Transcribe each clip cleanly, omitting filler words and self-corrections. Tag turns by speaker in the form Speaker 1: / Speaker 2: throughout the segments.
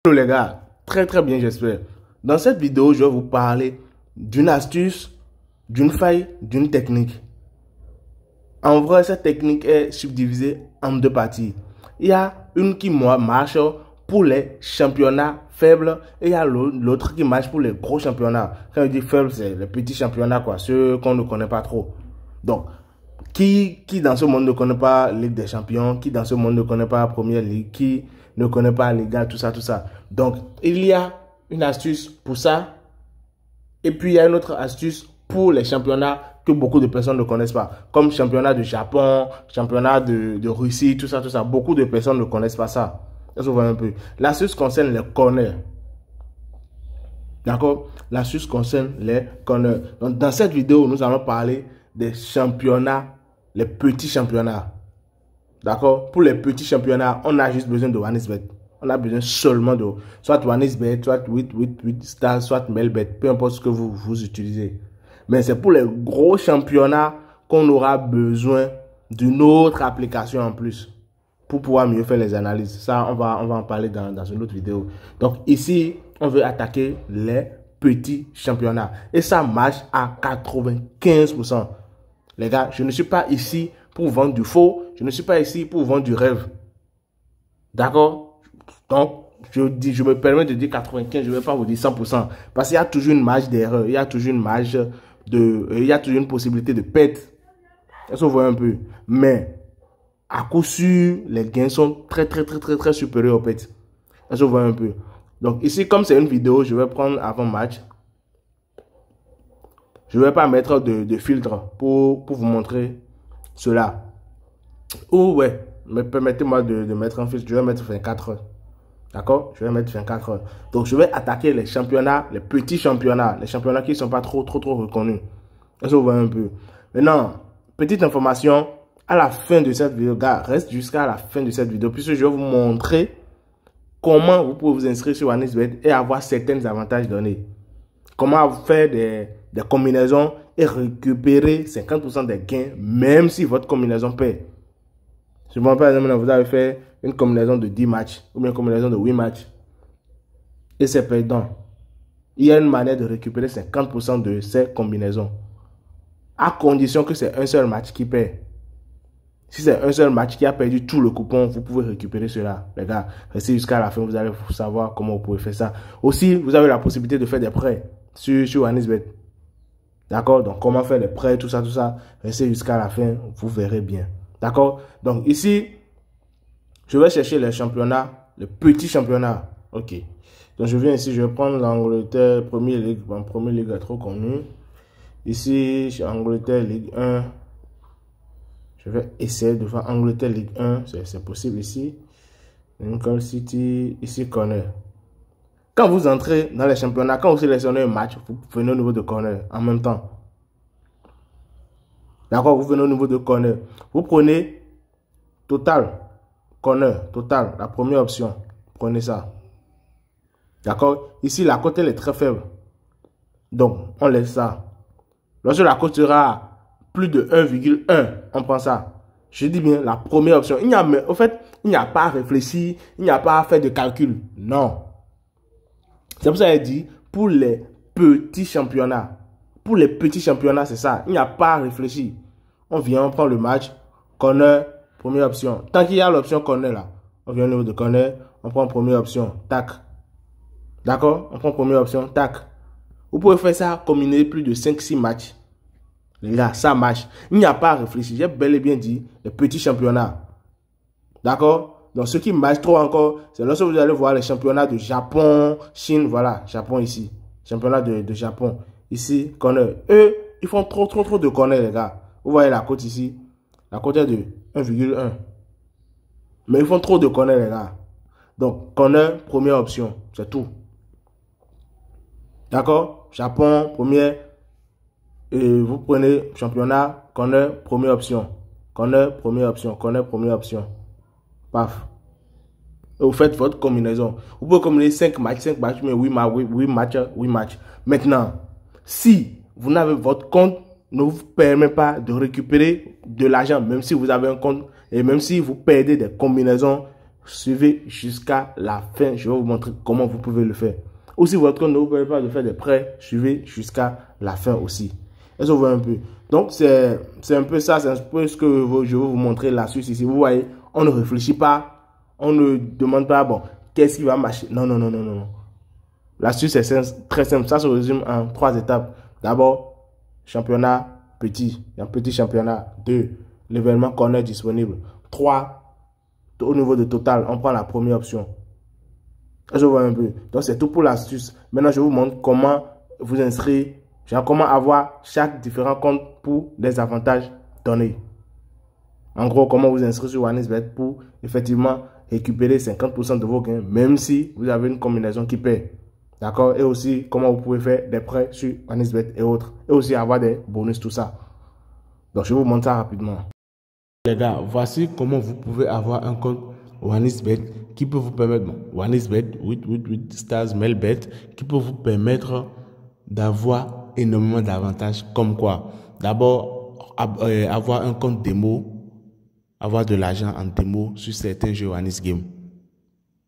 Speaker 1: Hello les gars, très bien j'espère. Dans cette vidéo, je vais vous parler d'une astuce, d'une faille, d'une technique. En vrai, cette technique est subdivisée en deux parties. Il y a une qui marche pour les championnats faibles et il y a l'autre qui marche pour les gros championnats. Quand je dis faible, c'est les petits championnats, quoi, ceux qu'on ne connaît pas trop. Donc, qui dans ce monde ne connaît pas Ligue des Champions, qui dans ce monde ne connaît pas Première Ligue, qui ne connaît pas Liga, tout ça. Donc, il y a une astuce pour ça. Et puis, il y a une autre astuce pour les championnats que beaucoup de personnes ne connaissent pas. Comme championnat de Japon, championnat de Russie, tout ça. Beaucoup de personnes ne connaissent pas ça. Ça se voit un peu. L'astuce concerne les corners. D'accord? L'astuce concerne les corners. Donc, dans cette vidéo, nous allons parler des championnats, les petits championnats. D'accord? Pour les petits championnats, on a juste besoin de OneXBet. On a besoin seulement de soit OneXBet, soit 888 Stars, soit Melbet, peu importe ce que vous utilisez. Mais c'est pour les gros championnats qu'on aura besoin d'une autre application en plus pour pouvoir mieux faire les analyses. Ça, on va en parler dans une autre vidéo. Donc ici, on veut attaquer les petits championnats. Et ça marche à 95%. Les gars, je ne suis pas ici pour vendre du faux. Je ne suis pas ici pour vendre du rêve. D'accord? Donc, je me permets de dire 95, je ne vais pas vous dire 100%. Parce qu'il y a toujours une marge d'erreur. Il y a toujours une marge il y a toujours une possibilité de pète. Ça se voit un peu. Mais, à coup sûr, les gains sont très supérieurs au pète. Ça se voit un peu. Donc, ici, comme c'est une vidéo, je vais prendre avant match. Je ne vais pas mettre de filtre pour vous montrer cela. Ou ouais, mais permettez-moi de mettre un filtre. Je vais mettre 24 heures. D'accord? Je vais mettre 24 heures. Donc, je vais attaquer les championnats, les petits championnats. Les championnats qui ne sont pas trop reconnus. Ça se voit un peu. Maintenant, petite information. À la fin de cette vidéo, gars, reste jusqu'à la fin de cette vidéo. Puisque je vais vous montrer comment vous pouvez vous inscrire sur OneXBet et avoir certains avantages donnés. Comment faire des combinaisons et récupérer 50% des gains, même si votre combinaison perd. Souvent, par exemple, vous avez fait une combinaison de 10 matchs ou bien une combinaison de 8 matchs et c'est perdant. Il y a une manière de récupérer 50% de ces combinaisons à condition que c'est un seul match qui perd. Si c'est un seul match qui a perdu tout le coupon, vous pouvez récupérer cela. Les gars, restez jusqu'à la fin, vous allez savoir comment vous pouvez faire ça. Aussi, vous avez la possibilité de faire des prêts sur OneXBet. D'accord? Donc, comment faire les prêts, tout ça. Restez jusqu'à la fin, vous verrez bien. D'accord? Donc, ici, je vais chercher les championnats, les petits championnats. Ok. Donc, je viens ici, je vais prendre l'Angleterre, Première Ligue. Bon, Première Ligue est trop connue. Ici, Angleterre, Ligue 1. Je vais essayer de faire Angleterre, Ligue 1. C'est possible ici. Lincoln City, ici, corner. Quand vous entrez dans les championnats, quand vous sélectionnez un match, vous venez au niveau de corner en même temps. D'accord, vous venez au niveau de corner. Vous prenez total, corner, total, la première option. Prenez ça. D'accord, ici la cote elle est très faible. Donc, on laisse ça. Lorsque la cote sera plus de 1,1, on prend ça. Je dis bien la première option. Au fait, il n'y a pas à réfléchir, il n'y a pas à faire de calcul. Non. C'est pour ça qu'elle dit pour les petits championnats. Pour les petits championnats, c'est ça. Il n'y a pas à réfléchir. On vient, on prend le match, corner, première option. Tant qu'il y a l'option corner là, on vient au niveau de corner, on prend première option, tac. D'accord? On prend première option, tac. Vous pouvez faire ça, combiner plus de 5-6 matchs. Les gars, ça marche. Il n'y a pas à réfléchir. J'ai bel et bien dit les petits championnats. D'accord? Donc, ce qui marche trop encore, c'est lorsque vous allez voir les championnats de Japon, Chine, voilà, Japon ici. Championnat de Japon. Ici, corner. Eux, ils font trop de corner, les gars. Vous voyez la cote ici. La cote est de 1,1. Mais ils font trop de corner, les gars. Donc, corner, première option. C'est tout. D'accord? Japon, première. Et vous prenez championnat, corner, première option. Corner, première option. Corner, première option. Paf. Et vous faites votre combinaison. Vous pouvez combiner 5 matchs, mais 8 matchs. Maintenant, si vous n'avez votre compte, ne vous permet pas de récupérer de l'argent, même si vous avez un compte, et même si vous perdez des combinaisons, suivez jusqu'à la fin. Je vais vous montrer comment vous pouvez le faire. Ou si votre compte ne vous permet pas de faire des prêts, suivez jusqu'à la fin aussi. Est-ce que vous voyez un peu? Donc, c'est un peu ça, c'est un peu ce que je veux vous montrer l'astuce ici. Vous voyez, on ne réfléchit pas, on ne demande pas, bon, qu'est-ce qui va marcher? Non, non, non, non, non. L'astuce est très simple. Ça se résume en 3 étapes. D'abord, championnat petit. Il y a un petit championnat. 2, l'événement corner disponible. 3, au niveau de total, on prend la première option. Je vois un peu. Donc, c'est tout pour l'astuce. Maintenant, je vous montre comment vous inscrire, genre comment avoir chaque différent compte pour les avantages donnés. En gros, comment vous inscrire sur OneXBet pour effectivement récupérer 50% de vos gains, même si vous avez une combinaison qui paie. D'accord? Et aussi, comment vous pouvez faire des prêts sur OneXBet et autres. Et aussi avoir des bonus, tout ça. Donc, je vais vous montre ça rapidement. Les gars, voici comment vous pouvez avoir un compte OneXBet qui peut vous permettre, OneXBet, 8 stars, Melbet, qui peut vous permettre d'avoir énormément d'avantages comme quoi? D'abord, avoir un compte démo, avoir de l'argent en démo sur certains jeux OneXGame.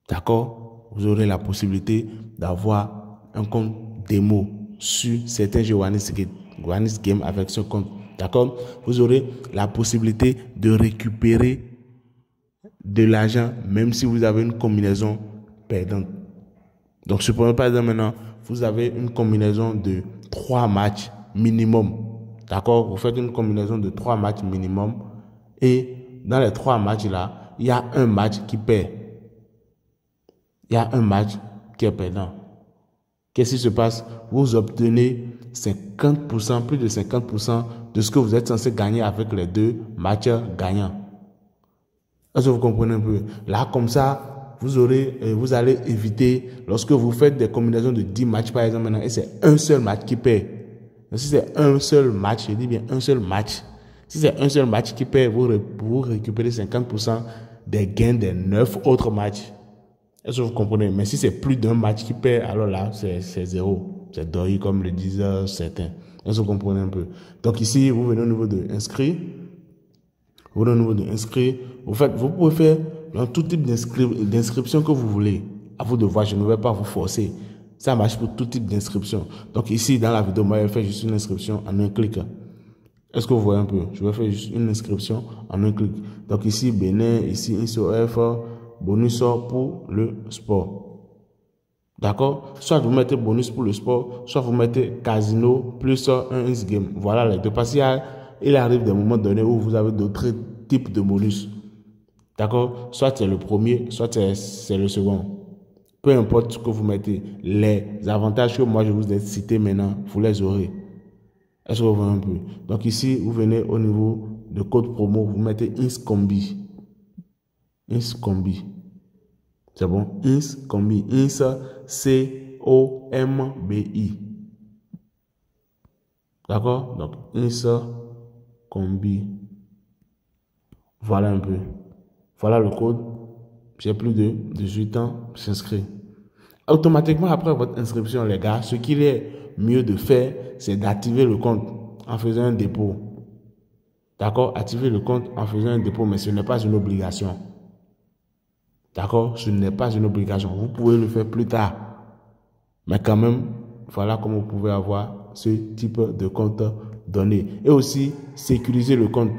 Speaker 1: D'accord? Vous aurez la possibilité d'avoir un compte démo sur certains jeux OneXGame avec ce compte. D'accord? Vous aurez la possibilité de récupérer de l'argent même si vous avez une combinaison perdante. Donc, supprenons par exemple maintenant, vous avez une combinaison de 3 matchs minimum. D'accord? Vous faites une combinaison de 3 matchs minimum et dans les 3 matchs là, il y a un match qui perd. Il y a un match qui est perdant. Qu'est-ce qui se passe? Vous obtenez 50%, plus de 50% de ce que vous êtes censé gagner avec les 2 matchs gagnants. Est-ce que vous comprenez un peu? Là, comme ça, vous allez éviter, lorsque vous faites des combinaisons de 10 matchs, par exemple, maintenant, et c'est un seul match qui perd. Donc, si c'est un seul match, je dis bien un seul match. Si c'est un seul match qui perd, vous récupérez 50% des gains des 9 autres matchs. Est-ce que vous comprenez? Mais si c'est plus d'un match qui perd, alors là, c'est zéro. C'est doré, comme le disent certains. Est-ce que vous comprenez un peu? Donc ici, vous venez au niveau de inscrire. Vous venez au niveau de inscrire. Vous pouvez faire dans tout type d'inscription que vous voulez. À vous de voir, je ne vais pas vous forcer. Ça marche pour tout type d'inscription. Donc ici, dans la vidéo, moi, je vais faire juste une inscription en un clic. Est-ce que vous voyez un peu? Je vais faire juste une inscription en un clic. Donc ici, Bénin, ici, INSOF, bonus pour le sport. D'accord? Soit vous mettez bonus pour le sport, soit vous mettez casino plus un game. Voilà les deux. Parce qu'il arrive des moments donnés où vous avez d'autres types de bonus. D'accord? Soit c'est le premier, soit c'est le second. Peu importe ce que vous mettez, les avantages que moi je vous ai cités maintenant, vous les aurez. Est-ce que vous voyez un peu? Donc ici, vous venez au niveau de code promo, vous mettez INSCOMBI. INSCOMBI. C'est bon? INSCOMBI. C-O-M-B-I. D'accord? Donc, INSCOMBI. Voilà un peu. Voilà le code. J'ai plus de 18 ans, j'inscris. Automatiquement, après votre inscription, les gars, ce qu'il est mieux de faire, c'est d'activer le compte en faisant un dépôt. D'accord? Activer le compte en faisant un dépôt, mais ce n'est pas une obligation. D'accord? Ce n'est pas une obligation. Vous pouvez le faire plus tard. Mais quand même, voilà comment vous pouvez avoir ce type de compte donné. Et aussi, sécuriser le compte.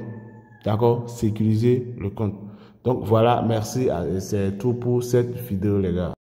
Speaker 1: D'accord? Sécuriser le compte. Donc voilà, merci. C'est tout pour cette vidéo, les gars.